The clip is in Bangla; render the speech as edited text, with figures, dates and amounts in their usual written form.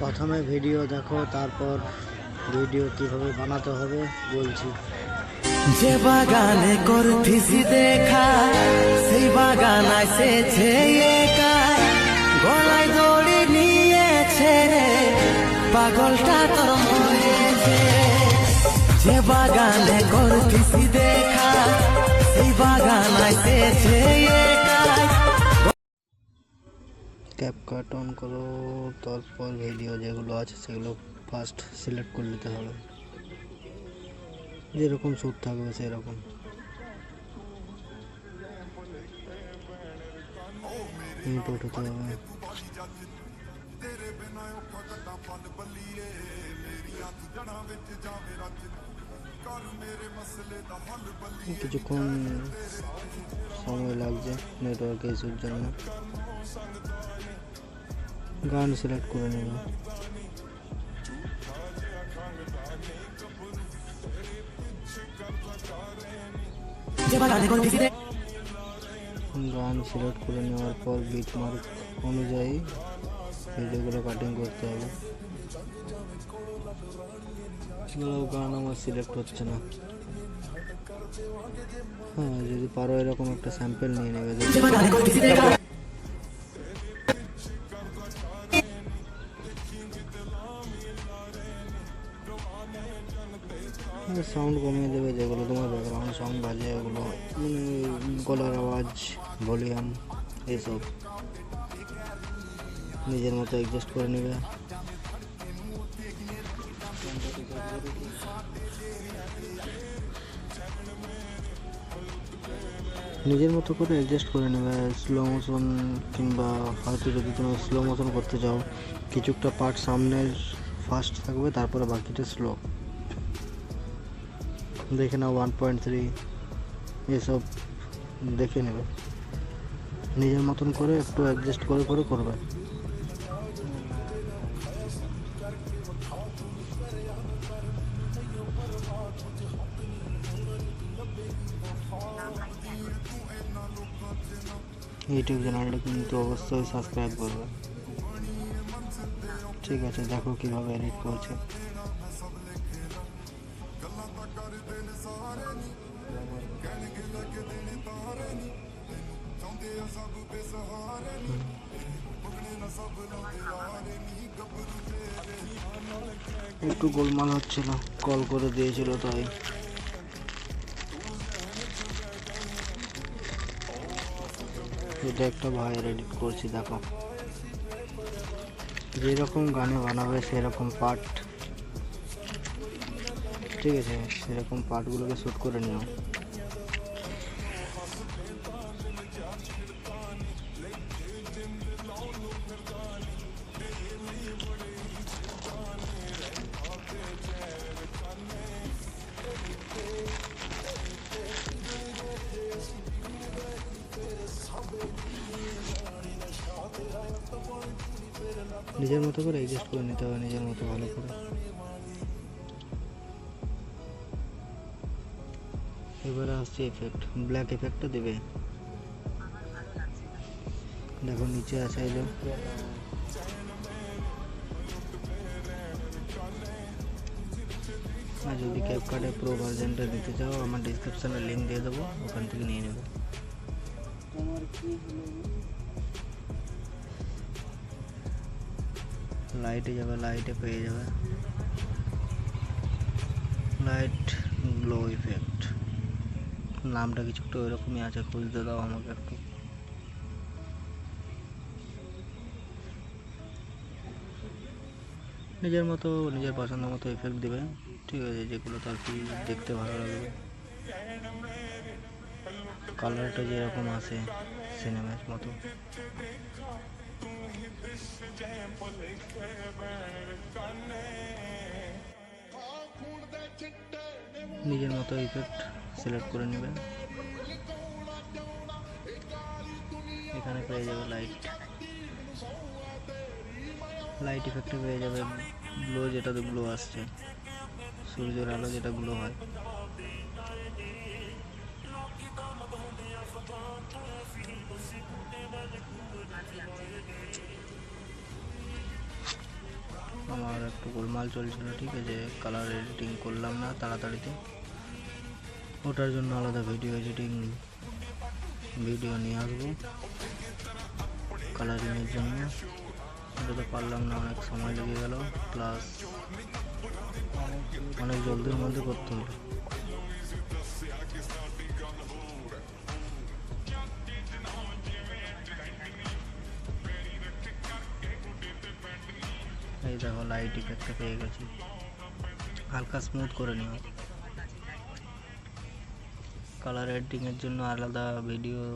প্রথমে ভিডিও দেখো, তারপর ভিডিও কিভাবে বানাতে হবে বলছি। যে বাগানে করতেছি দেখা, সেই বাগান আসেছে একাই, গলায় দড়ি নিয়েছে রে পাগলটা তোর মরেছে। যে বাগানে করতেছি দেখা, সেই বাগান আসেছে একাই। ক্যাপকাট অন করো, তারপর ভিডিও যেগুলো আছে সেগুলো ফার্স্ট সিলেক্ট করে নিতে হবে, যেরকম শ্যুট থাকবে সেরকম। ইম্পোর্ট হতে হবে। কিছুক্ষণ সময় লাগছে নেটওয়ার্ক ইস্যুর জন্য। গান সিলেক্ট করে নেব। গান সিলেক্ট করে নেওয়ার পর বিট মার্ক অনুযায়ী ভিডিওগুলো কাটিং করতে হবে। গান আমার সিলেক্ট হচ্ছে না। হ্যাঁ, যদি পারো এরকম একটা স্যাম্পল নিয়ে নেবে। সাউন্ড কমিয়ে দেবে, যেগুলো তোমার ব্যাকগ্রাউন্ড সাউন্ড বাজে ওগুলো, মানে গলার আওয়াজ, ভলিউম, এসব নিজের মতো অ্যাডজাস্ট করে নেবে। নিজের মতো করে অ্যাডজাস্ট করে নেবে। স্লো মোশন কিংবা হয়তো যদি তুমি স্লো মোশন করতে চাও, কিছুটা পার্ট সামনের ফাস্ট থাকবে, তারপরে বাকিটা স্লো। দেখে নাও 1.3 এসব দেখে নেবে, নিজের মতন করে একটু অ্যাডজাস্ট করে করে করবে। ইউটিউব চ্যানেলটা কিন্তু অবশ্যই সাবস্ক্রাইব করবে। ঠিক আছে, দেখো কিভাবে এডিট করছে। একটু গোলমাল হচ্ছিল, কল করে দিয়েছিল তাই। এটা একটা ভাইয়ের এডিট করছি, দেখো যেরকম গানে বানাবে সেরকম পার্ট, ঠিক আছে, সেরকম পার্টগুলোকে শ্যুট করে নিও। নিজের মতো করে অ্যাডজাস্ট করে নিতে হবে, নিজের মতো ভালো করে। এবারে আসছে এফেক্ট, ব্ল্যাক এফেক্টটা দেবে। দেখো নিচে আছে এলো, আর যদি ক্যাপকাটে প্রো ভার্জনটা নিতে চাও, আমার ডিসক্রিপশানে লিঙ্ক দিয়ে দেবো, ওখান থেকে নিয়ে নেবে। লাইটে যাবে, লাইটে পেয়ে যাবে লাইট গ্লো ইফেক্ট, নামটা কিছুটা ওইরকমই আছে, খুঁজতে দাও আমাকে একটু। নিজের মতো নিজের পছন্দ মতো ইফেক্ট দেবে, ঠিক আছে, যেগুলো তার কি দেখতে ভালো লাগবে। কালারটা যেরকম আসে সিনেমার মতো। নিজের মতো ইফেক্ট সিলেক্ট করে নেবেন। এখানে পেয়ে যাবে লাইট ইফেক্টে পেয়ে যাবে গ্লো, যেটাতে গ্লো আসছে, সূর্যের আলো যেটা গ্লো হয়। একটু গোলমাল চলছিল, ঠিক আছে, কালার এডিটিং করলাম না তাড়াতাড়িতে, ওটার জন্য আলাদা ভিডিও এডিটিং ভিডিও নিয়ে আসবো কালারিংয়ের জন্য। এটা তো পারলাম না, অনেক সময় লেগে গেল, প্লাস অনেক জলদির মধ্যে করতে হলো। এই দেখো লাইট ইফেক্টটা পেয়ে গেছি, হালকা স্মুথ করে নিও। কালার এডিটিংয়ের জন্য আলাদা ভিডিও